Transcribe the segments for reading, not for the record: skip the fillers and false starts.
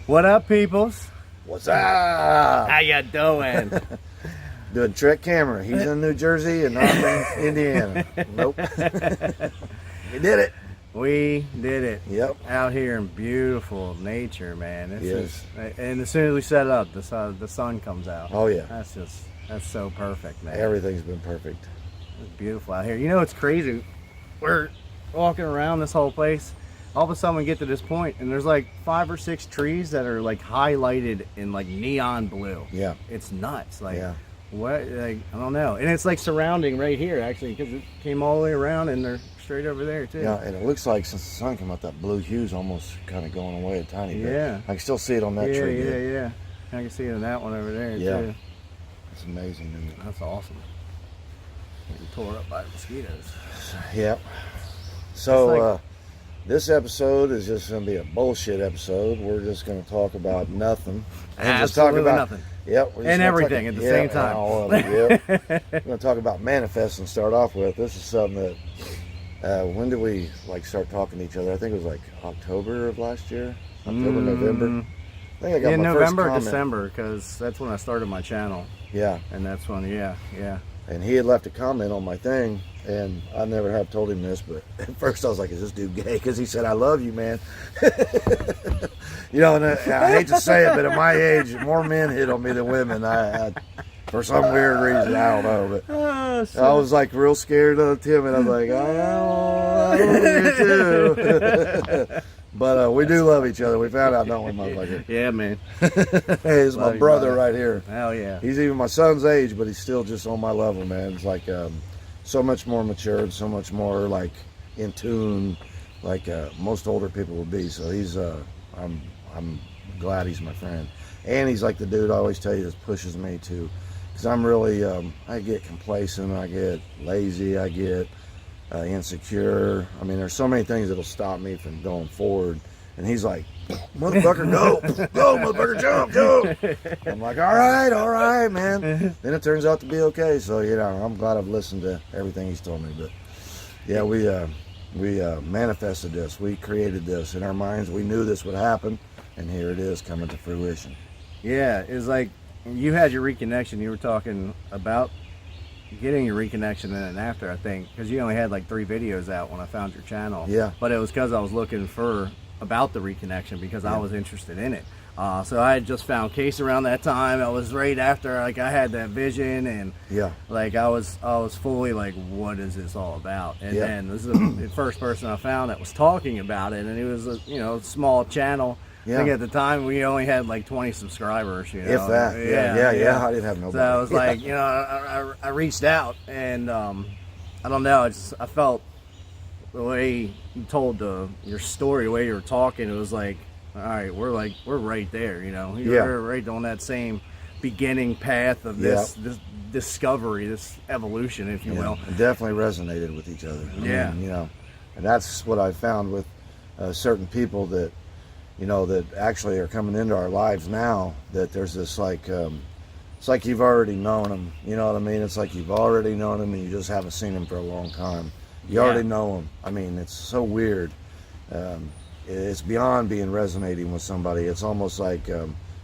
What up, peoples? What's up? How ya doing? Doing Trek camera. He's in New Jersey and I'm in Indiana. Nope. We did it. We did it. Yep. Out here in beautiful nature, man. Yes. And as soon as we set up, the sun comes out. Oh yeah. That's so perfect, man. Everything's been perfect. It's beautiful out here. You know, it's crazy. We're walking around this whole place. All of a sudden we get to this point and there's like 5 or 6 trees that are like highlighted in like neon blue. Yeah. It's nuts. Like, yeah. what? Like, I don't know. And it's like surrounding right here actually, because it came all the way around and they're straight over there too. Yeah, and it looks like since the sun came out, that blue hue's almost kind of going away a tiny bit. Yeah. I can still see it on that tree. Yeah. I can see it in that one over there too. It's amazing, isn't it? That's awesome. Getting tore up by mosquitoes. Yep. So, this episode is just going to be a bullshit episode. We're just going to talk about nothing. And just talk about nothing. Yep. And everything at the same time. All of it, yep. We're going to talk about manifesting to start off with. This is something that, when did we start talking to each other? I think it was like October of last year. October, November. I think I got my November, first comment. December, because that's when I started my channel. Yeah. And that's when, yeah. And he had left a comment on my thing, and I never have told him this, but at first I was like, is this dude gay? Because he said, I love you, man. You know, and I hate to say it, but at my age, more men hit on me than women. I for some weird reason, I don't know, but I was like real scared of Tim, and I was like, I love you too. But we do love each other. We found out, don't we, motherfucker? Yeah, man. Hey, he's my brother right here. Hell yeah. He's even my son's age, but he's still just on my level, man. It's like so much more matured, so much more like in tune, like most older people would be. So he's, I'm glad he's my friend. And he's like the dude I always tell you that pushes me to, because I'm really, I get complacent, I get lazy, I get insecure. I mean, there's so many things that'll stop me from going forward. And he's like, motherfucker, go, motherfucker, jump. I'm like, all right, man. Then it turns out to be okay. So, you know, I'm glad I've listened to everything he's told me. But yeah, we manifested this. We created this in our minds. We knew this would happen, and here it is coming to fruition. Yeah, it's like you had your reconnection. You were talking about getting your reconnection in and after, I think, because you only had like 3 videos out when I found your channel. Yeah. But it was because I was looking about the reconnection because I was interested in it. So I had just found Case around that time. I was right after I had that vision, and I was fully like, what is this all about? And then this is the first person I found that was talking about it, and it was a small channel. I think at the time we only had like 20 subscribers, you know. If that. Yeah. I didn't have nobody. So I was like, I reached out, and I don't know, I felt the way you told your story, the way you were talking, it was like, all right, we're right there, you know. We're right on that same beginning path of this discovery, this evolution, if you will. It definitely resonated with each other. I mean, you know, and that's what I found with certain people that, you know, that actually are coming into our lives now, that there's this like, it's like you've already known them, you know what I mean? It's like you've already known them and you just haven't seen them for a long time. You already know them. I mean, it's so weird. It's beyond being resonating with somebody. It's almost like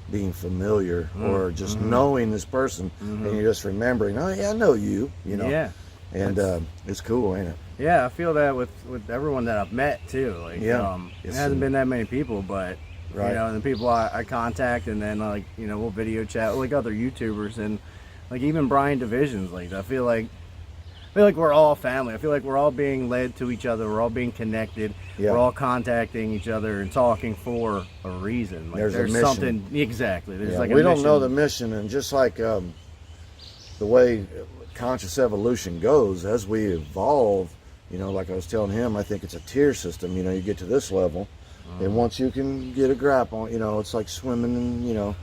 being familiar or just knowing this person, and you're just remembering, oh yeah, I know you know. Yeah. And it's cool, ain't it? Yeah, I feel that with everyone that I've met too. Like, it hasn't been that many people, but you know, the people I contact, and then we'll video chat with like other YouTubers, and like even Brian Divisions. Like I feel like we're all family. I feel like we're all being led to each other. We're all being connected. We're all contacting each other and talking for a reason. Like there's a mission. Something exactly. There's like we don't know the mission, and just like the way conscious evolution goes, as we evolve, you know, like I was telling him, I think it's a tier system. You know, you get to this level, and once you can get a grip on, you know, it's like swimming, and you know,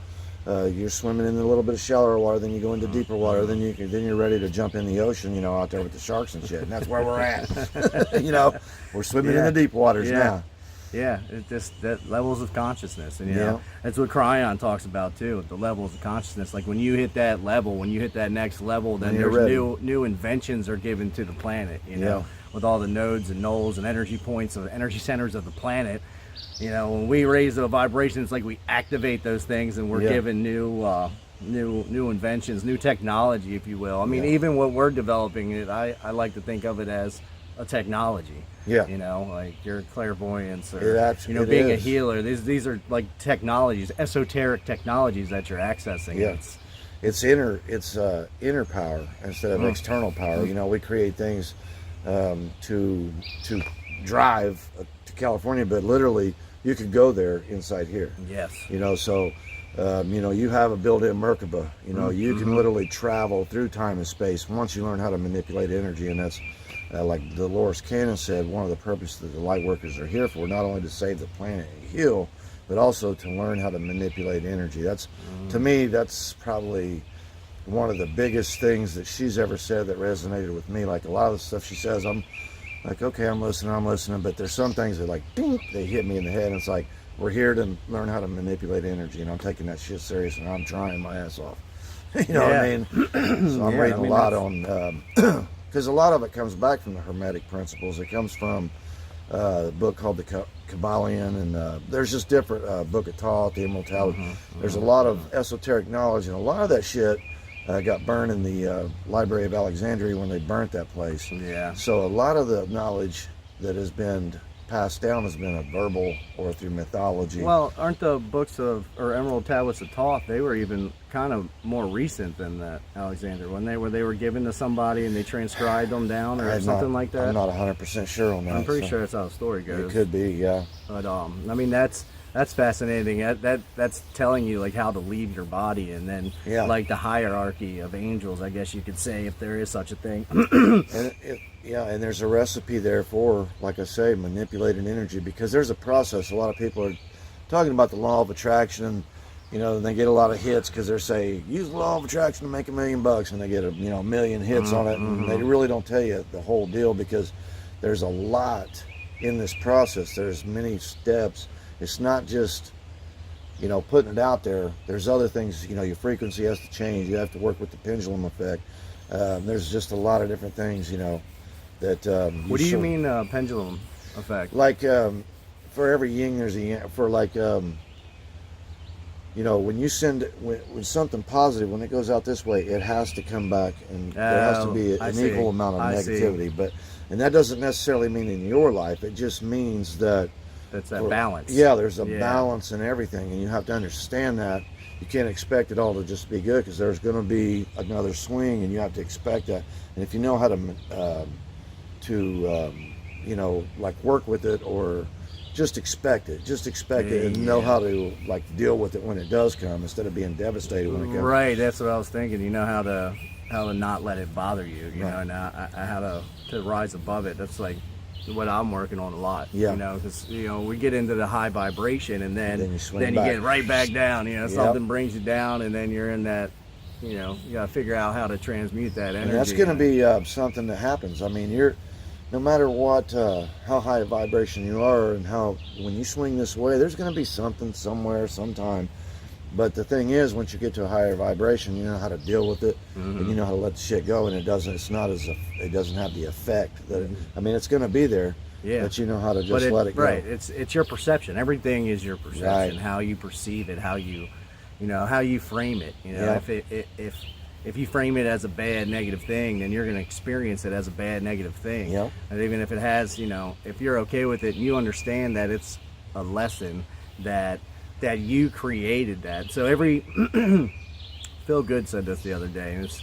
you're swimming in a little bit of shallower water, then you go into deeper water, then you're ready to jump in the ocean, you know, out there with the sharks and shit, and that's where we're at. You know, we're swimming in the deep waters now. Yeah, it's just that levels of consciousness, and you know, that's what Cryon talks about too, the levels of consciousness. Like when you hit that level, when you hit that next level, then there's new inventions are given to the planet, you know, with all the nodes and nulls and energy points of energy centers of the planet. you know, when we raise the vibration, it's like we activate those things, and we're given new inventions, new technology, if you will. I mean, even what we're developing, I like to think of it as a technology. Yeah. You know, like your clairvoyance, or being a healer. These are like technologies, esoteric technologies that you're accessing. Yeah. It's inner power instead of external power. You know, we create things to drive to California, but literally you could go there inside here. Yes. You know, so you know, you have a built-in Merkaba. You know, you can literally travel through time and space once you learn how to manipulate energy, and that's like Dolores Cannon said, one of the purposes that the light workers are here for, not only to save the planet and heal, but also to learn how to manipulate energy. That's to me, that's probably one of the biggest things that she's ever said that resonated with me. Like a lot of the stuff she says, I'm like, okay, I'm listening, but there's some things that like, ding, they hit me in the head, and it's like, we're here to learn how to manipulate energy, and I'm taking that shit serious, and I'm trying my ass off. You know what I mean? So I'm reading a lot on, because a lot of it comes back from the Hermetic principles. It comes from a book called the Kabbalion, and there's just different Book of Thoth, the Immortality. There's a lot of esoteric knowledge, and a lot of that shit got burned in the Library of Alexandria when they burnt that place. Yeah. So a lot of the knowledge that has been passed down has been a verbal or through mythology. Well, aren't the books or Emerald Tablets of Thoth, they were even kind of more recent than that, Alexander, when they were given to somebody and they transcribed them down or something like that? I'm not 100% sure on that. I'm pretty sure that's how the story goes. It could be, yeah. But I mean, that's fascinating. That's telling you like how to leave your body, and then like the hierarchy of angels, I guess you could say, if there is such a thing. And there's a recipe there for, like I say, manipulating energy, because there's a process. A lot of people are talking about the law of attraction, and you know, they get a lot of hits because they're saying, use the law of attraction to make $1 million, and they get a million hits on it, and they really don't tell you the whole deal, because there's a lot in this process. There's many steps. It's not just, you know, putting it out there. There's other things. You know, your frequency has to change. You have to work with the pendulum effect. There's just a lot of different things, you know, that what do you mean pendulum effect? Like for every yin there's a yang. For like you know, when you send when something positive, when it goes out this way, it has to come back, and there has to be an equal amount of negativity. And that doesn't necessarily mean in your life. It just means that that's that balance. Yeah, there's a balance in everything, and you have to understand that. You can't expect it all to just be good, because there's going to be another swing, and you have to expect that. And if you know how to you know, like work with it, or just expect it, and know how to like deal with it when it does come, instead of being devastated when it comes. Right, that's what I was thinking. You know how to not let it bother you. You know, and how to rise above it. That's like what I'm working on a lot. Yeah. You know, because we get into the high vibration, and then you get right back down. You know, something brings you down, and then you're in that. You know, you got to figure out how to transmute that energy. And that's going to be something that happens. I mean, no matter what, how high a vibration you are, and when you swing this way, there's going to be something somewhere, sometime. But the thing is, once you get to a higher vibration, you know how to deal with it, and you know how to let the shit go, and it doesn't have the effect that I mean, it's going to be there, but you know how to just let it go. Right, it's your perception. Everything is your perception, how you perceive it, how you frame it. You know, if you frame it as a bad negative thing, then you're going to experience it as a bad negative thing. Yep. And even if it has, if you're okay with it and you understand that it's a lesson, that you created that. So Phil Good said this the other day, and it's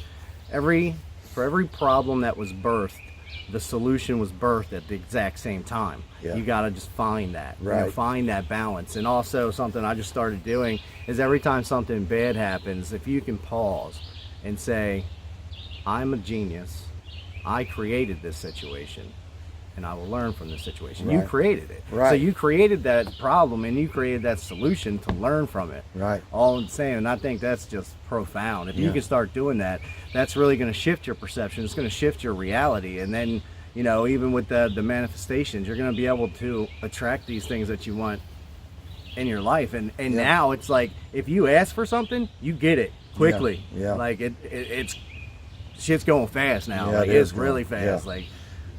for every problem that was birthed, the solution was birthed at the exact same time. You got to just find that, find that balance. And also something I just started doing is every time something bad happens, if you can pause and say, I'm a genius, I created this situation, and I will learn from this situation. You created it. So you created that problem, and you created that solution to learn from it. All I'm saying, and I think that's just profound. If you can start doing that, that's really going to shift your perception. It's going to shift your reality. And then, even with the manifestations, you're going to be able to attract these things that you want in your life. And now it's like, if you ask for something, you get it quickly. Like it's shit's going fast now. Like it's really fast. Like,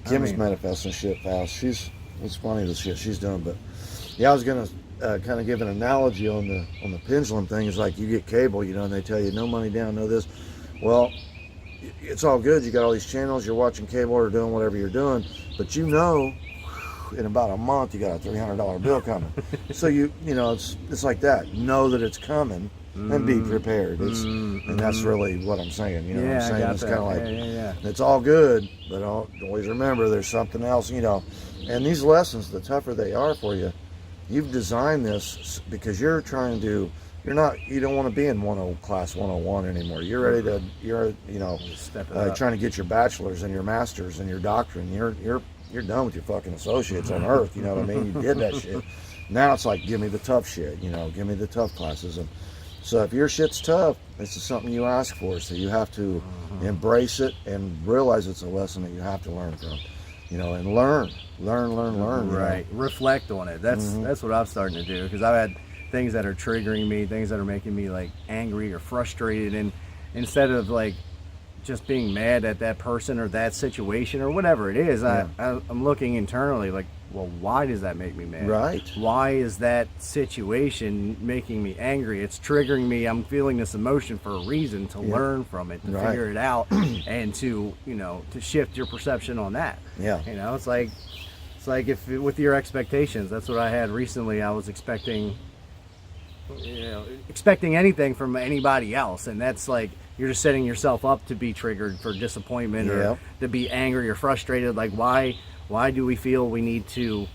Kim's manifesting shit fast. It's funny the shit she's doing, but Yeah, I was gonna kind of give an analogy on the pendulum thing. It's like you get cable, you know, and they tell you no money down, no this. Well, it's all good. You got all these channels. You're watching cable or doing whatever you're doing, but you know, in about a month you got a $300 bill coming. So you know, it's like that. Know that it's coming and be prepared. And that's really what I'm saying. You know what I'm saying? It's kind of like it's all good, but always remember there's something else. You know, and these lessons, the tougher they are for you, you've designed this because you're trying to. You don't want to be in class 101 anymore. You're ready to. You're trying to get your bachelor's and your master's and your doctorate. And you're done with your fucking associates on earth. You know what I mean? You did that shit. Now it's like, give me the tough shit. You know, give me the tough classes. And so if your shit's tough, this is something you ask for. So you have to embrace it and realize it's a lesson that you have to learn from. You know, and learn. Right. You know? Reflect on it. That's what I'm starting to do, because I've had things that are triggering me, things that are making me like angry or frustrated, and instead of like just being mad at that person or that situation or whatever it is, I'm looking internally like, well, why does that make me mad? Right. Why is that situation making me angry? It's triggering me. I'm feeling this emotion for a reason, to learn from it, to figure it out, and to, you know, to shift your perception on that. Yeah. You know, it's like if with your expectations, that's what I had recently. I was expecting anything from anybody else, and that's like, you're just setting yourself up to be triggered for disappointment or to be angry or frustrated. Like, why do we feel we need to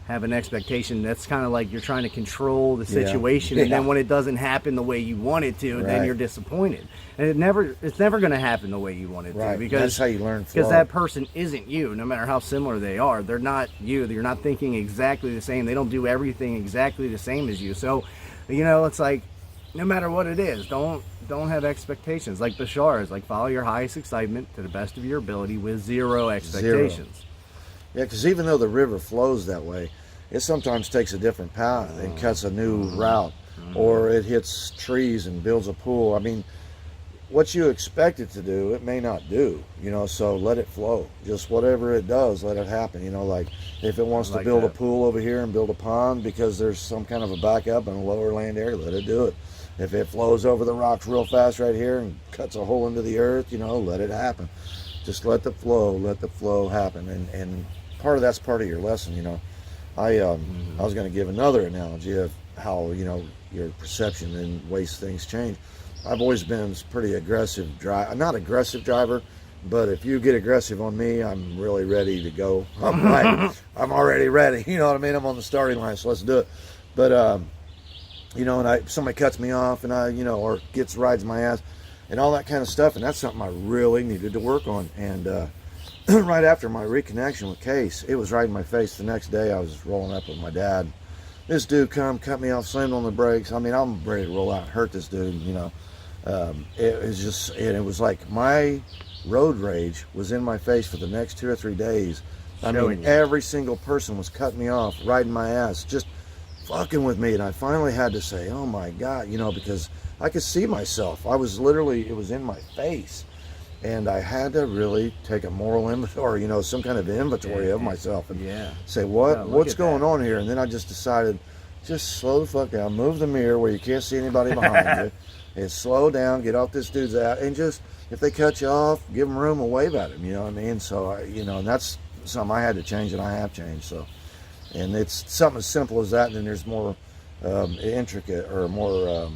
have an expectation? That's kind of like you're trying to control the situation, and then when it doesn't happen the way you want it to, then you're disappointed. And it's never going to happen the way you want it to, because that's how you learn. Because that person isn't you, no matter how similar they are. They're not you. You're not thinking exactly the same. They don't do everything exactly the same as you. So, you know, it's like, no matter what it is, don't have expectations. Like Bashar is like, follow your highest excitement to the best of your ability with zero expectations. Yeah, because even though the river flows that way, it sometimes takes a different path and cuts a new route, or it hits trees and builds a pool. I mean, what you expect it to do, it may not do, you know, so let it flow. Just whatever it does, let it happen. You know, like if it wants to build a pool over here and build a pond because there's some kind of a backup in a lower land area, let it do it. If it flows over the rocks real fast right here and cuts a hole into the earth, you know, let it happen. Just let the flow happen. And part of that's part of your lesson, you know. I was going to give another analogy of how, you know, your perception and ways things change. I've always been pretty aggressive driver. Not aggressive driver, but if you get aggressive on me, I'm really ready to go. I'm already ready. You know what I mean? I'm on the starting line, so let's do it. But you know, and somebody cuts me off, and or rides my ass, and all that kind of stuff, and that's something I really needed to work on. And right after my reconnection with Case, it was right in my face. The next day, I was rolling up with my dad. This dude cut me off, slammed on the brakes. I mean, I'm ready to roll out and hurt this dude, you know. It was like my road rage was in my face for the next 2 or 3 days. I mean, every single person was cutting me off, riding my ass, just fucking with me. And I finally had to say, oh my God, you know, because I could see myself. It was in my face. And I had to really take a moral inventory, you know, some kind of inventory of myself, and say, what's going on here? And then I just decided, just slow the fuck down, move the mirror where you can't see anybody behind you, and slow down, get off this dude's out, and just, if they cut you off, give them room and wave at them, you know what I mean? So, and that's something I had to change, and I have changed. So, and it's something as simple as that, and then there's more intricate or more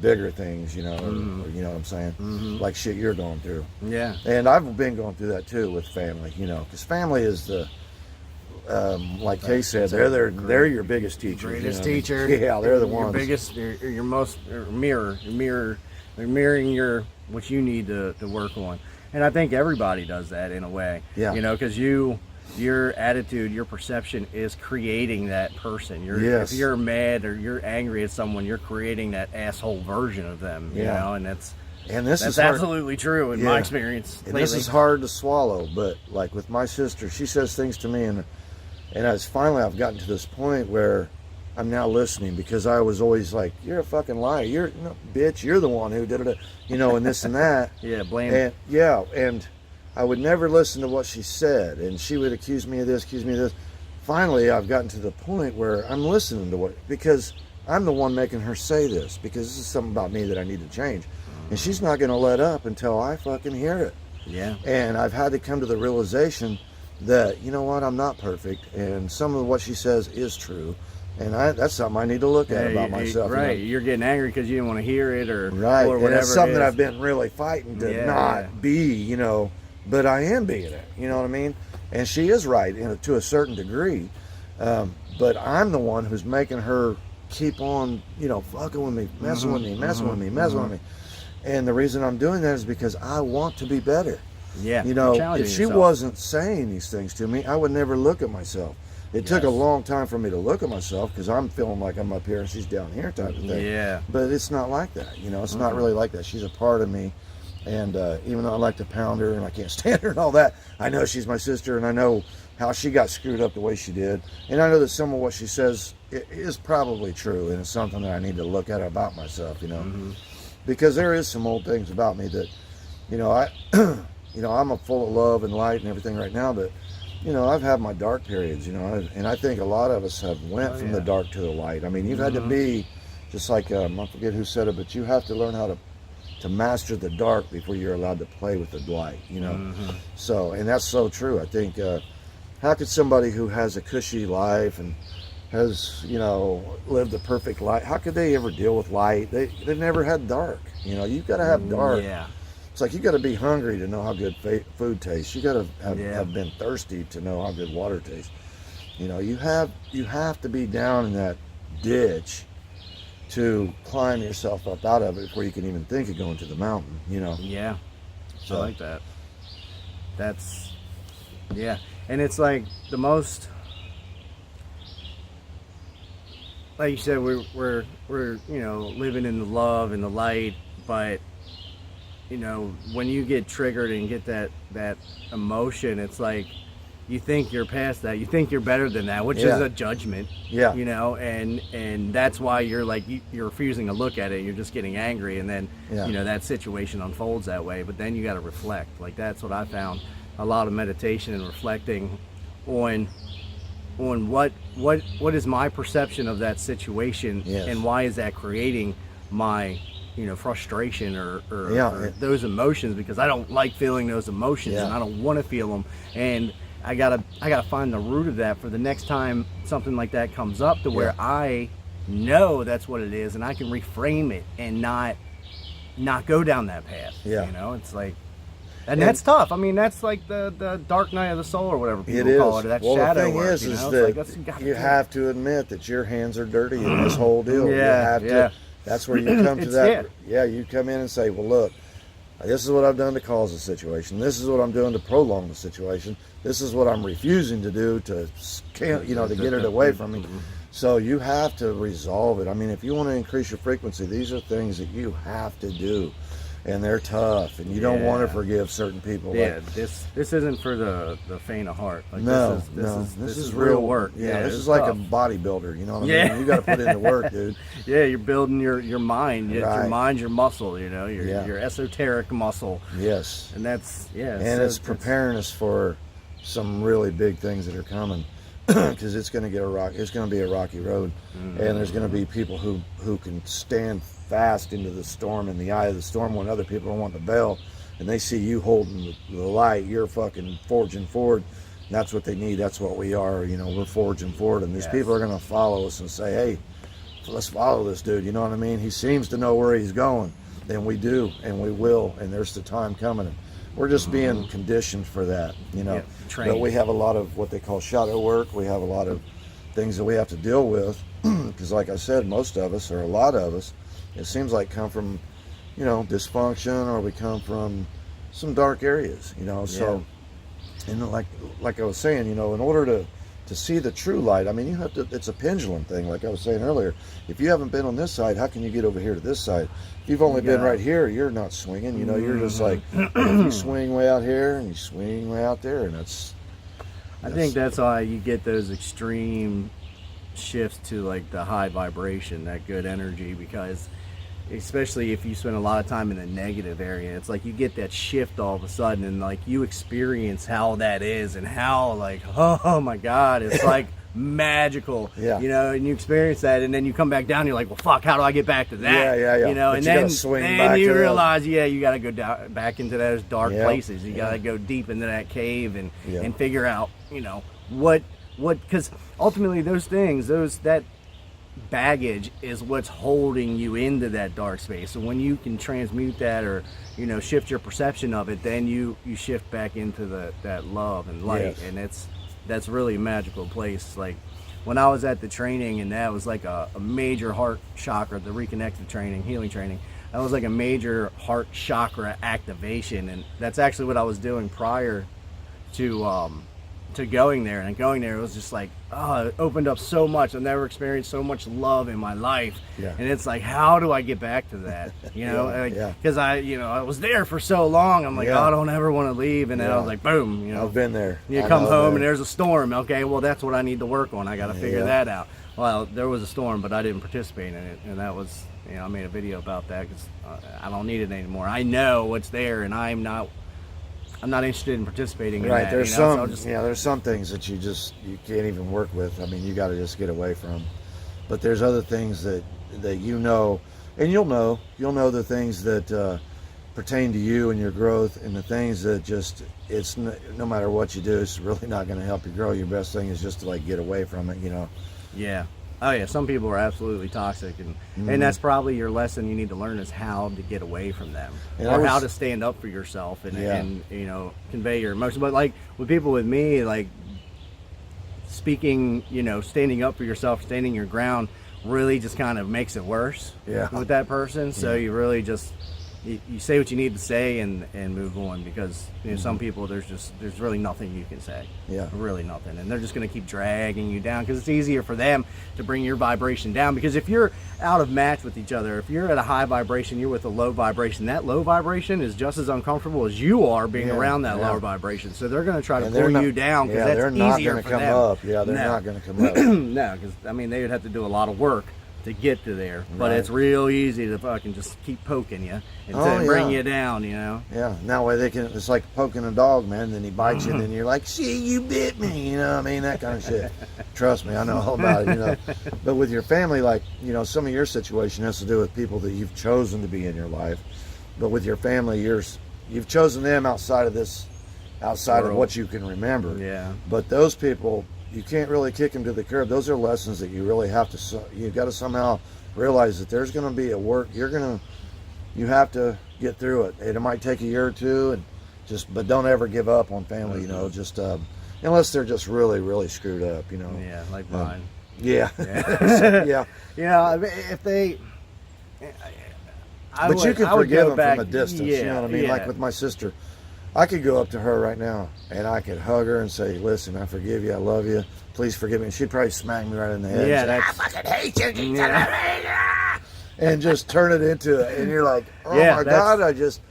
bigger things, you know, or, you know what I'm saying? Like shit you're going through. Yeah. And I've been going through that too with family, you know, because family is the, like Kay said, they're your biggest teacher. Greatest teacher. Yeah, they're the ones. Your biggest, your most mirror. They're mirroring what you need to work on. And I think everybody does that in a way. Yeah. You know, because your attitude, your perception is creating that person. If you're mad or you're angry at someone, you're creating that asshole version of them. You know, and that's absolutely true in my experience. And this is hard to swallow, but like with my sister, she says things to me, and I've gotten to this point where I'm now listening, because I was always like, you're a fucking liar. Bitch, you're the one who did it, you know, and this and that. Blame. And I would never listen to what she said, and she would accuse me of this. finally I've gotten to the point where I'm listening to because I'm the one making her say this, because this is something about me that I need to change. And she's not going to let up until I fucking hear it. Yeah. And I've had to come to the realization that, you know what, I'm not perfect, and some of what she says is true. And that's something I need to look at about myself. Right. You're getting angry because you didn't want to hear it or whatever. And that's something that I've been really fighting to not be, but I am being it. You know what I mean? And she is right to a certain degree. But I'm the one who's making her keep on, fucking with me, messing with me, messing with me. And the reason I'm doing that is because I want to be better. Yeah. If she wasn't saying these things to me, I would never look at myself. It took a long time for me to look at myself because I'm feeling like I'm up here and she's down here type of thing. Yeah. But it's not like that. It's not really like that. She's a part of me. And even though I like to pound her and I can't stand her and all that, I know she's my sister, and I know how she got screwed up the way she did. And I know that some of what she says is probably true, and it's something that I need to look at about myself, Because there is some old things about me that, I'm full of love and light and everything right now, but I've had my dark periods, and I think a lot of us have went from the dark to the light. I mean, you've had to be, just like, I forget who said it, but you have to learn how to master the dark before you're allowed to play with the light, So, and that's so true. I think, how could somebody who has a cushy life and has, lived a perfect life, how could they ever deal with light? They've never had dark, you've got to have dark. Yeah. It's like you got to be hungry to know how good food tastes. You got to have been thirsty to know how good water tastes. You have to be down in that ditch to climb yourself up out of it before you can even think of going to the mountain. Yeah. So, I like that. That's and it's like the most. Like you said, we're living in the love and the light, but when you get triggered and get that emotion, it's like you think you're past that. You think you're better than that, which is a judgment. Yeah. And that's why you're like you're refusing to look at it. You're just getting angry, and then that situation unfolds that way. But then you got to reflect. Like that's what I found. A lot of meditation and reflecting on what is my perception of that situation, and why is that creating my frustration or those emotions, because I don't like feeling those emotions and I don't want to feel them, and I gotta find the root of that for the next time something like that comes up, to where I know that's what it is, and I can reframe it and not go down that path. It's like, and that's tough. I mean, that's like the dark night of the soul or whatever people call it. That shadow the thing work, is that you have to admit that your hands are dirty in this whole deal. You have to. That's where you come to that. You come in and say, well, look, this is what I've done to cause the situation. This is what I'm doing to prolong the situation. This is what I'm refusing to do to get it away from me. So you have to resolve it. I mean, if you want to increase your frequency, these are things that you have to do. And they're tough, and you don't want to forgive certain people. This isn't for the faint of heart. Like, this is real work. This is like a bodybuilder. You know what I mean? You got to put in the work, dude. You're building your mind. Your mind's your muscle. Your esoteric muscle. Yes. And that's And it's preparing us for some really big things that are coming, because it's going to get It's going to be a rocky road, and there's going to be people who can stand fast into the storm, in the eye of the storm, when other people don't want to bail, and they see you holding the light. You're fucking forging forward. And that's what they need. That's what we are. We're forging forward, and these people are going to follow us and say, hey, let's follow this dude. You know what I mean? He seems to know where he's going. And we do, and we will, and there's the time coming. We're just being conditioned for that, But we have a lot of what they call shadow work. We have a lot of things that we have to deal with, because like I said, most of us, or a lot of us, it seems like come from, dysfunction, or we come from some dark areas, so, and like I was saying, in order to see the true light, I mean, you have to, it's a pendulum thing, like I was saying earlier. If you haven't been on this side, how can you get over here to this side? If you've only been right here, you're not swinging, you're just like, if you swing way out here, and you swing way out there, and I think that's why you get those extreme shifts to like the high vibration, that good energy, because especially if you spend a lot of time in the negative area, it's like you get that shift all of a sudden, and like you experience how that is, and how like, oh my God, it's like magical. Yeah. You know, and you experience that, and then you come back down. You're like, well, fuck, how do I get back to that? Yeah. You know, But and you then gotta swing back you to realize, you got to go down back into those dark Yep. places. You got to go deep into that cave and Yep. figure out, you know, what because ultimately those things, that baggage is what's holding you into that dark space. So when you can transmute that, or you know, shift your perception of it, then you shift back into that love and light. Yes. And that's really a magical place. Like when I was at the training, and that was like a major heart chakra, the Reconnective training, healing training, that was like a major heart chakra activation. And that's actually what I was doing prior to going there. And going there, it was just like, it opened up so much. I've never experienced so much love in my life. Yeah. And it's like, how do I get back to that? You know, because I was there for so long. I'm like, I don't ever want to leave. And then I was like, boom, you know, I've been there. You come home and there's a storm. Okay, well, that's what I need to work on. I got to figure that out. Well, there was a storm, but I didn't participate in it. And that was, you know, I made a video about that because I don't need it anymore. I know what's there, and I'm not interested in participating in that. There's you know? there's some things that you can't even work with. I mean, you got to just get away from. But there's other things that you know, and you'll know the things that pertain to you and your growth, and the things that no matter what you do, it's really not going to help you grow. Your best thing is just to like get away from it, you know. Yeah. Oh yeah, some people are absolutely toxic, and that's probably your lesson you need to learn, is how to get away from them, or how to stand up for yourself and you know, convey your emotions. But like with people with me, like speaking, you know, standing up for yourself, standing your ground, really just kind of makes it worse with that person. So you really just you say what you need to say and move on, because you know, some people there's really nothing you can say. Really nothing, and they're just going to keep dragging you down, because it's easier for them to bring your vibration down. Because if you're out of match with each other, if you're at a high vibration, you're with a low vibration, that low vibration is just as uncomfortable as you are being around that lower vibration. So they're going to try to pull you down, because that's easier for them. They're not going to come up. No, because I mean, they would have to do a lot of work to get to there, but it's real easy to fucking just keep poking you and bring you down, you know. Now way it's like poking a dog, man. Then he bites you, and then you're like, "See, you bit me," you know what I mean? That kind of shit. Trust me, I know all about it, you know. But with your family, like, you know, some of your situation has to do with people that you've chosen to be in your life. But with your family, you've chosen them outside of what you can remember. But those people, you can't really kick them to the curb. Those are lessons that you really have to. You've got to somehow realize that there's going to be a work. You have to get through it. It might take a year or two, but don't ever give up on family. You know, just unless they're just really, really screwed up. You know. Yeah, like mine. Yeah. You know, if they. You can forgive them from a distance. You know what I mean? Like with my sister. I could go up to her right now and I could hug her and say, "Listen, I forgive you. I love you. Please forgive me." And she'd probably smack me right in the head. Yeah, and say, "I fucking hate you." And just turn it into it. And you're like, "Oh my God, I just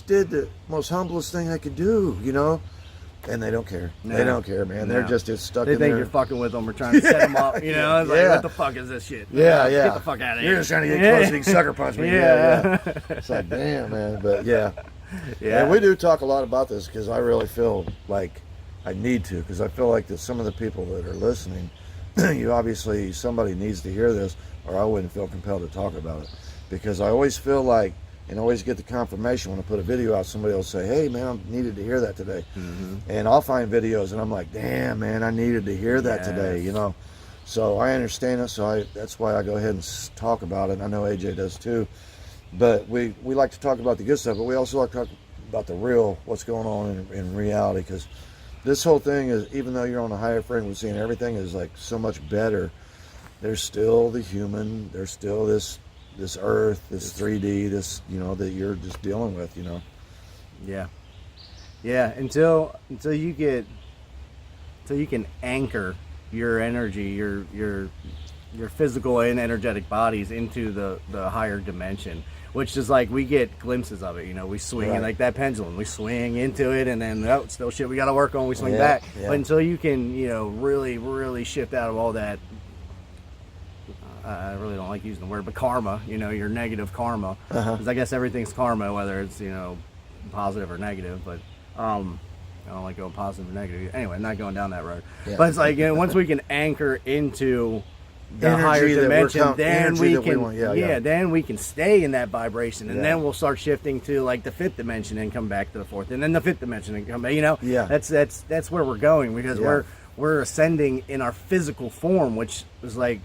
did the most humblest thing I could do," you know? And they don't care. They don't care, man. They're just stuck in there. They think you're fucking with them or trying to set them up, you know? It's like, what the fuck is this shit? Get the fuck out of here. You're just trying to get close and sucker punch me. It's like, damn, man. But and we do talk a lot about this, because I really feel like I need to, because I feel like that some of the people that are listening, somebody needs to hear this, or I wouldn't feel compelled to talk about it. Because I always feel like, and always get the confirmation when I put a video out, somebody will say, "Hey man, I needed to hear that today." And I'll find videos and I'm like, "Damn man, I needed to hear that today," you know. So I understand it, so that's why I go ahead and talk about it. I know AJ does too. But we like to talk about the good stuff, but we also like to talk about the real, what's going on in reality, because this whole thing is, even though you're on a higher frequency and everything is like so much better, there's still the human, there's still this earth, this 3D, this, you know, that you're just dealing with, you know. Until you can anchor your energy, your physical and energetic bodies into the higher dimension, which is like, we get glimpses of it, you know, we swing like that pendulum, we swing into it, and then it's still shit we got to work on, we swing back. But until you can, you know, really, really shift out of all that, I really don't like using the word, but karma, you know, your negative karma, because I guess everything's karma, whether it's, you know, positive or negative. But I don't like going positive or negative. Anyway, I'm not going down that road. Yeah. But it's like, you know, once we can anchor into the Energy higher that dimension, then we can, yeah, then we can stay in that vibration, and Yeah. then we'll start shifting to like the fifth dimension and come back to the fourth, and then the fifth dimension and come back. You know, Yeah. That's where we're going, because Yeah. we're ascending in our physical form, which is like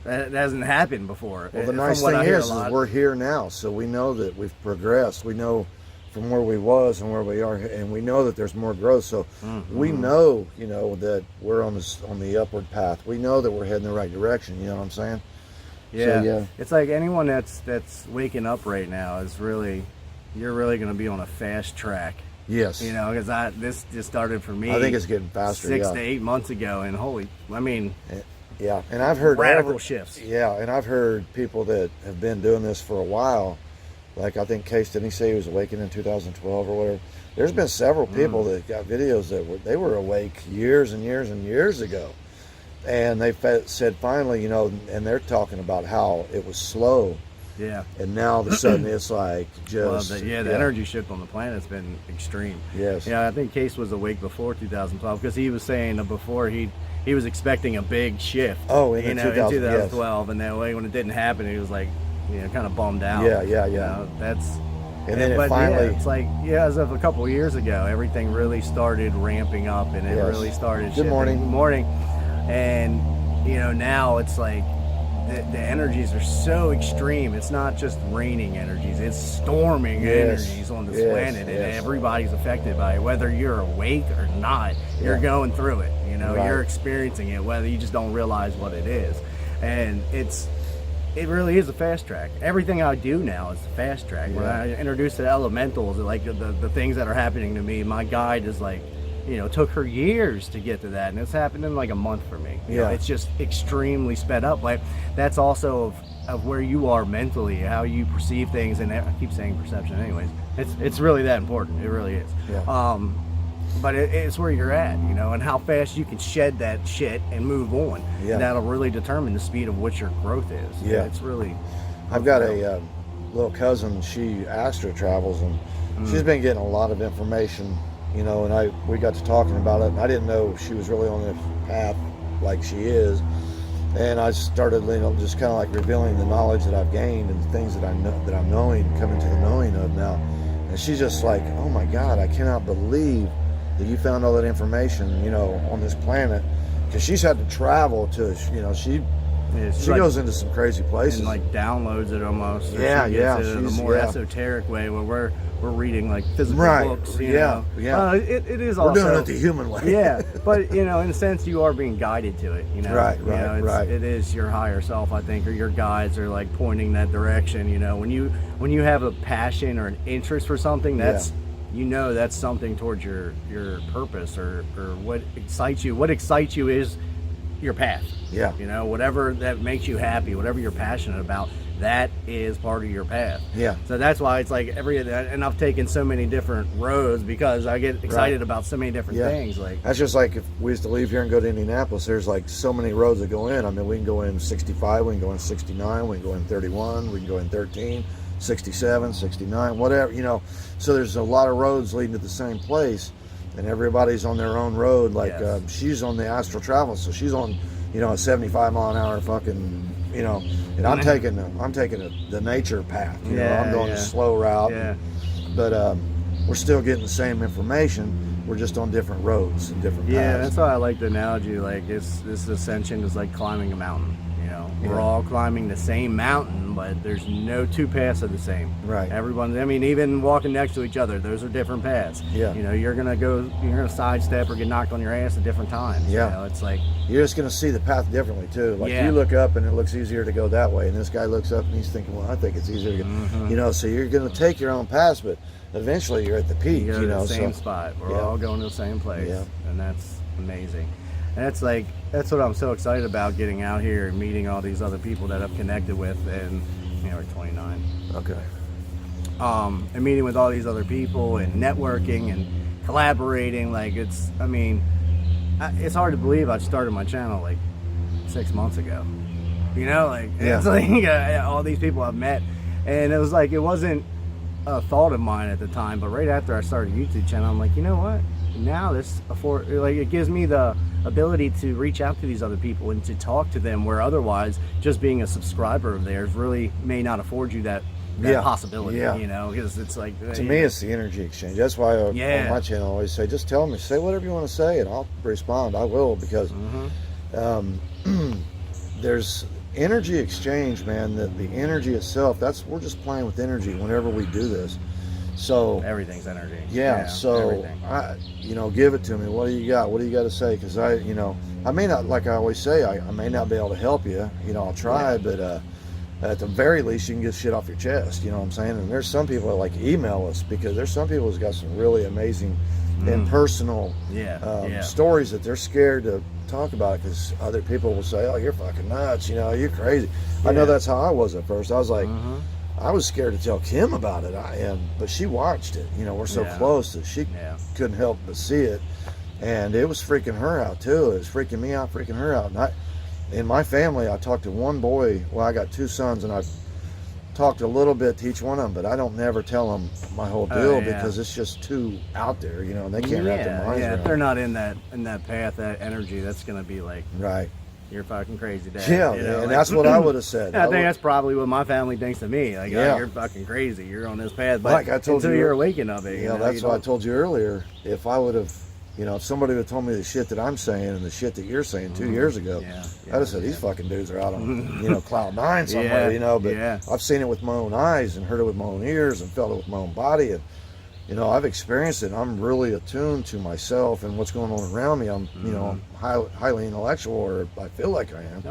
that hasn't happened before. Well, the nice thing is we're here now, so we know that we've progressed. We know from where we was and where we are, and we know that there's more growth. So we know, you know, that we're on the upward path. We know that we're heading the right direction. You know what I'm saying? Yeah. So, yeah. It's like anyone that's waking up right now is really, you're really going to be on a fast track. Yes. You know, because this just started for me. I think it's getting faster. 6 to 8 months ago, and yeah, and I've heard radical shifts. Yeah, and I've heard people that have been doing this for a while. Like, I think Case, didn't he say he was awakened in 2012 or whatever? There's been several people that got videos that they were awake years and years and years ago. And they said finally, you know, and they're talking about how it was slow. Yeah. And now all of a sudden it's like just... the energy shift on the planet's been extreme. Yes. Yeah, I think Case was awake before 2012, because he was saying that before he was expecting a big shift. Oh, in 2012, yes. And that way when it didn't happen, he was like, you know, kind of bummed out. Yeah. You know, and then it finally... it's like, as of a couple of years ago, everything really started ramping up, and it really started shifting. Good morning. Good morning. And, you know, now it's like the energies are so extreme. It's not just raining energies, it's storming energies on this planet, and everybody's affected by it. Whether you're awake or not, you're going through it. You know, you're experiencing it, whether you just don't realize what it is. And it really is a fast track. Everything I do now is a fast track. When I introduce the elementals, like the things that are happening to me, my guide is like, you know, it took her years to get to that, and it's happened in like a month for me. You know, it's just extremely sped up. Like, that's also of where you are mentally, how you perceive things, and I keep saying perception anyways. It's really that important. It really is. Yeah. But it's where you're at, you know, and how fast you can shed that shit and move on. Yeah. That'll really determine the speed of what your growth is. Yeah. It's really... I've got a little cousin, she astro travels, and she's been getting a lot of information, you know, and we got to talking about it, and I didn't know she was really on the path like she is. And I started, you know, just kind of like revealing the knowledge that I've gained and the things that I know, that I'm knowing, coming to the knowing of now. And she's just like, oh my God, I cannot believe that you found all that information, you know, on this planet, because she's had to travel to, you know, she goes into some crazy places and like downloads it almost. Or yeah, she gets it in a more esoteric way, where we're reading like physical books. You know? It is also, we're doing it the human way. Yeah, but you know, in a sense, you are being guided to it. You know, right. It is your higher self, I think, or your guides are like pointing that direction. You know, when you have a passion or an interest for something, that's you know, that's something towards your purpose or what excites you. What excites you is your path. Yeah. You know, whatever that makes you happy, whatever you're passionate about, that is part of your path. Yeah. So that's why it's like and I've taken so many different roads because I get excited about so many different things. Like, that's just like if we used to leave here and go to Indianapolis, there's like so many roads that go in. I mean, we can go in 65, we can go in 69, we can go in 31, we can go in 13, 67, 69, whatever, you know. So there's a lot of roads leading to the same place, and everybody's on their own road. Like she's on the astral travel, so she's on, you know, a 75-mile-an-hour fucking, you know, and I'm taking the nature path. You know, I'm going the slow route. Yeah. But we're still getting the same information. We're just on different roads and different paths. Yeah, that's why I like the analogy. Like this ascension is like climbing a mountain. You know, we're all climbing the same mountain, but there's no two paths are the same. Right. Everyone. I mean, even walking next to each other, those are different paths. Yeah. You know, you're gonna sidestep or get knocked on your ass at different times. Yeah. You know, it's like you're just gonna see the path differently too. Like you look up and it looks easier to go that way, and this guy looks up and he's thinking, well, I think it's easier to go. You know, so you're gonna take your own paths, but eventually you're at the peak. You know, the same spot. We're all going to the same place. Yeah. And that's amazing. And that's what I'm so excited about, getting out here and meeting all these other people that I've connected with, and you know, we're 29. Okay. And meeting with all these other people and networking and collaborating. Like it's hard to believe I started my channel like 6 months ago. You know, like it's like all these people I've met, and it was like it wasn't a thought of mine at the time, but right after I started a YouTube channel, I'm like, you know what? Now it gives me the ability to reach out to these other people and to talk to them, where otherwise just being a subscriber of theirs really may not afford you that possibility. You know, because it's like, to me, it's the energy exchange. That's why on my channel I always say, just tell me, say whatever you want to say, and I'll respond. I will, because there's energy exchange, man. The energy itself, we're just playing with energy whenever we do this. So everything's energy. So give it to me. What do you got? What do you got to say? Because I may not, like I always say, I may not be able to help you. I'll try, but at the very least, you can get shit off your chest. You know what I'm saying? And there's some people that like email us, because there's some people who's got some really amazing and personal stories that they're scared to talk about, because other people will say, "Oh, you're fucking nuts. You're crazy." I know that's how I was at first. I was like, I was scared to tell Kim about it. But she watched it. We're so close that she couldn't help but see it, and it was freaking her out too. It was freaking me out, freaking her out. And in my family, I talked to one boy. Well, I got two sons, and I talked a little bit to each one of them, but I don't never tell them my whole deal, because it's just too out there, and they can't wrap their minds around. If they're not in that path, that energy, that's gonna be like, right, you're fucking crazy, Dad. And that's what I would have said. I think that's probably what my family thinks of me. Like, oh, you're fucking crazy. You're on this path, but like I told until you're awakened of it. That's what I told you earlier. If I would have, if somebody would have told me the shit that I'm saying and the shit that you're saying 2 years ago, I'd have said these fucking dudes are out on cloud nine somewhere. But I've seen it with my own eyes and heard it with my own ears and felt it with my own body, and I've experienced it. I'm really attuned to myself and what's going on around me. I'm I'm highly intellectual, or I feel like I am.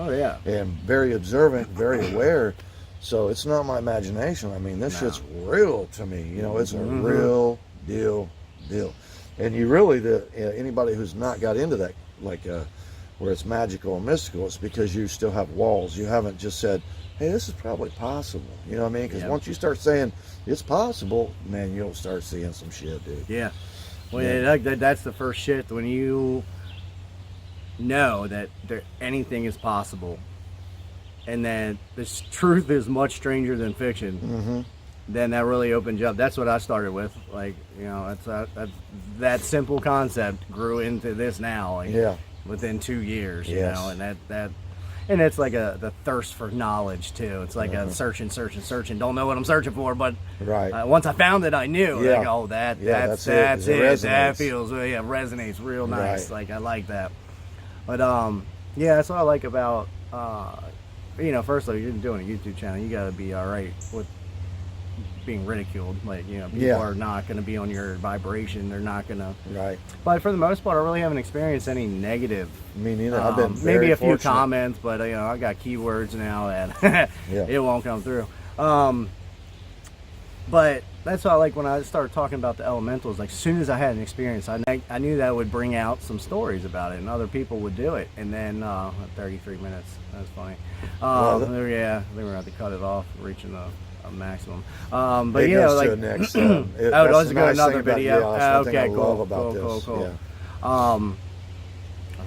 And very observant, very aware. So it's not my imagination. I mean, this shit's real to me. It's a real deal. And you really, anybody who's not got into that, like where it's magical and mystical, it's because you still have walls. You haven't just said, hey, this is probably possible. You know what I mean? Because once you start saying it's possible, man, you'll start seeing some shit, dude. Well, that's the first shift, when you know that anything is possible, and that this truth is much stranger than fiction. Then that really opens you up. That's what I started with. Like, that simple concept grew into this now. Like, within 2 years, you know, and it's like the thirst for knowledge too. It's like a searching. Don't know what I'm searching for, but once I found it, I knew. Like, oh, that's it. That feels resonates real nice. Like, I like that. But that's what I like about first of all, you're doing a YouTube channel. You got to be all right with being ridiculed. Like, people are not going to be on your vibration. They're not going to. But for the most part, I really haven't experienced any negative. Me neither. I've been maybe a fortunate. few comments, but I got keywords now that it won't come through. But that's what I like when I started talking about the elementals. Like, as soon as I had an experience, I knew that would bring out some stories about it, and other people would do it. And then 33 minutes. That's funny. I think we're going to have to cut it off, reaching a maximum. But it goes to the next. Does it go another video? Okay, cool. I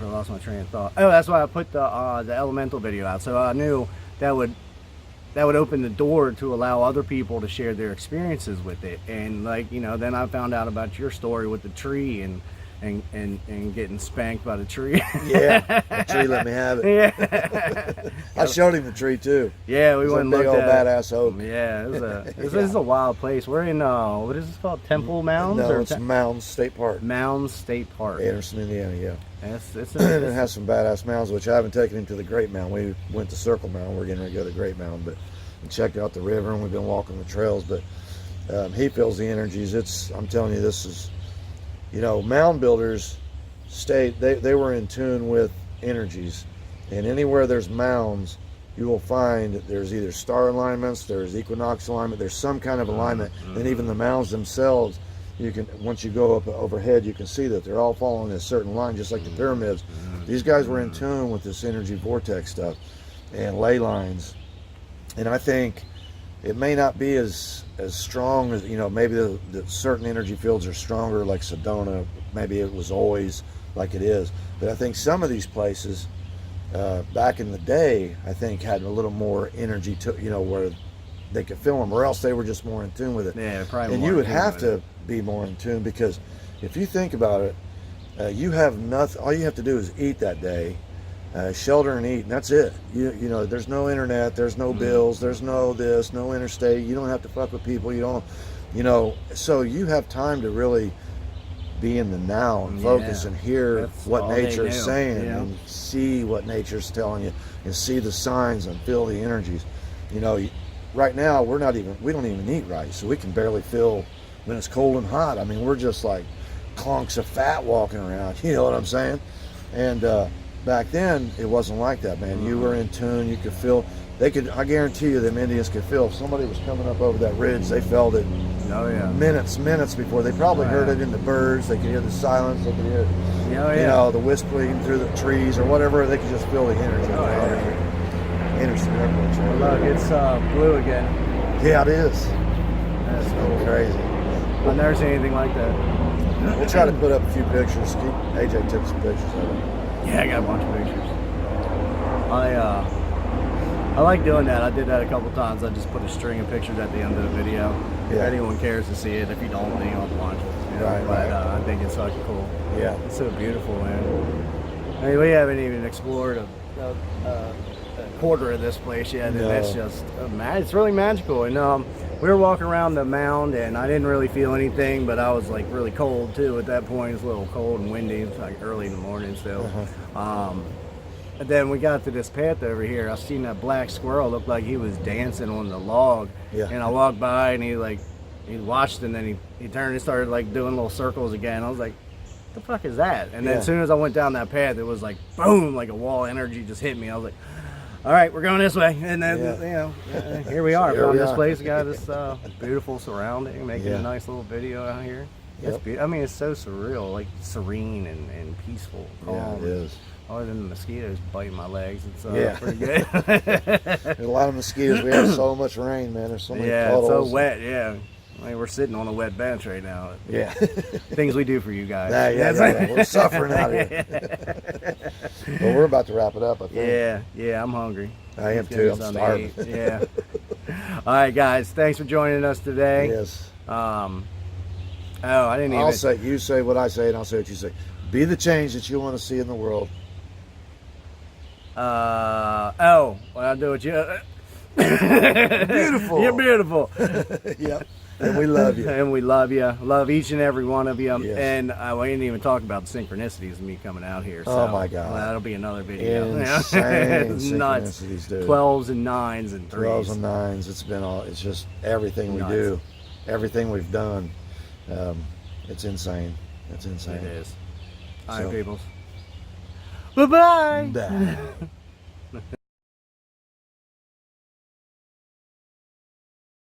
lost my train of thought. Oh, that's why I put the elemental video out. So I knew that would open the door to allow other people to share their experiences with it. And then I found out about your story with the tree and getting spanked by the tree. The tree let me have it. I showed him the tree too. We went and looked old at badass oak. This is a wild place. We're in what is this called? Temple Mounds? No, it's Mounds State Park. Mounds State Park, Anderson, Indiana. It has some badass mounds, which I haven't taken him to the Great Mound. We went to Circle Mound. We're getting ready to go to the Great Mound, but we checked out the river, and we've been walking the trails. But he feels the energies. I'm telling you, this is. Mound builders they were in tune with energies, and anywhere there's mounds, you will find there's either star alignments, there's equinox alignment, there's some kind of alignment, and even the mounds themselves, once you go up overhead, you can see that they're all following a certain line, just like the pyramids. These guys were in tune with this energy vortex stuff and ley lines, and I think it may not be as strong as, maybe the certain energy fields are stronger, like Sedona. Maybe it was always like it is. But I think some of these places, back in the day, I think had a little more energy to, where they could feel them, or else they were just more in tune with it. Yeah, probably. And you would have to be more in tune, because if you think about it, you have nothing. All you have to do is eat that day, shelter and eat, and that's it. You know, there's no internet, there's no bills, there's no this, no interstate. You don't have to fuck with people. You don't, you know. So you have time to really be in the now and focus and hear what nature is saying, and see what nature's telling you, and see the signs and feel the energies. You know, right now we don't even eat right, so we can barely feel when it's cold and hot. I mean, we're just like clunks of fat walking around. You know what I'm saying? And back then it wasn't like that, man. You were in tune. You could feel. I guarantee you, them Indians could feel if somebody was coming up over that ridge. They felt it. Oh yeah. Minutes before. They probably heard it in the birds. They could hear the silence. They could hear, you know, the whispering through the trees or whatever. They could just feel the energy. Energy everywhere. Look, it's blue again. Yeah, it is. That's cool. Crazy. I've never seen anything like that. We'll try to put up a few pictures. AJ took some pictures of it. Yeah, I got a bunch of pictures. I like doing that. I did that a couple times. I just put a string of pictures at the end of the video. If anyone cares to see it, if you don't, then you don't watch it. You know? But I think it's fucking cool. Yeah. It's so beautiful, man. I mean, we haven't even explored a quarter of this place yet, and it's just it's really magical. And we were walking around the mound, and I didn't really feel anything, but I was like really cold too at that point. It's a little cold and windy. It's like early in the morning still. And then we got to this path over here. I seen that black squirrel look like he was dancing on the log. Yeah. And I walked by, and he watched, and then he turned and started like doing little circles again. I was like, what the fuck is that? And then as soon as I went down that path, it was like boom, like a wall of energy just hit me. I was like, all right, we're going this way. And then you know, here we are. Found this place, got this beautiful surrounding, making a nice little video out here. It's I mean, it's so surreal, like serene and peaceful, calm. Yeah, it is. Other than the mosquitoes biting my legs, it's pretty good. There's a lot of mosquitoes. We have so much rain, man. There's so many puddles. It's so wet, I mean, we're sitting on a wet bench right now. Yeah. Things we do for you guys. We're suffering out here. Well, we're about to wrap it up, I think. Yeah, I'm hungry. I am too. I'm starving. Yeah. All right, guys. Thanks for joining us today. Yes. I didn't even... You say what I say, and I'll say what you say. Be the change that you want to see in the world. I'll do it. Beautiful. You're beautiful. Yep. And we love you. And we love you. Love each and every one of you. Yes. And we didn't even talk about the synchronicities of me coming out here. So, oh my God. That'll be another video. Insane It's nuts. Dude. 12s and 9s and 3s. 12s and 9s. It's just everything we do. Everything we've done. It's insane. It's insane. It is. All right, peoples. Bye-bye. Bye.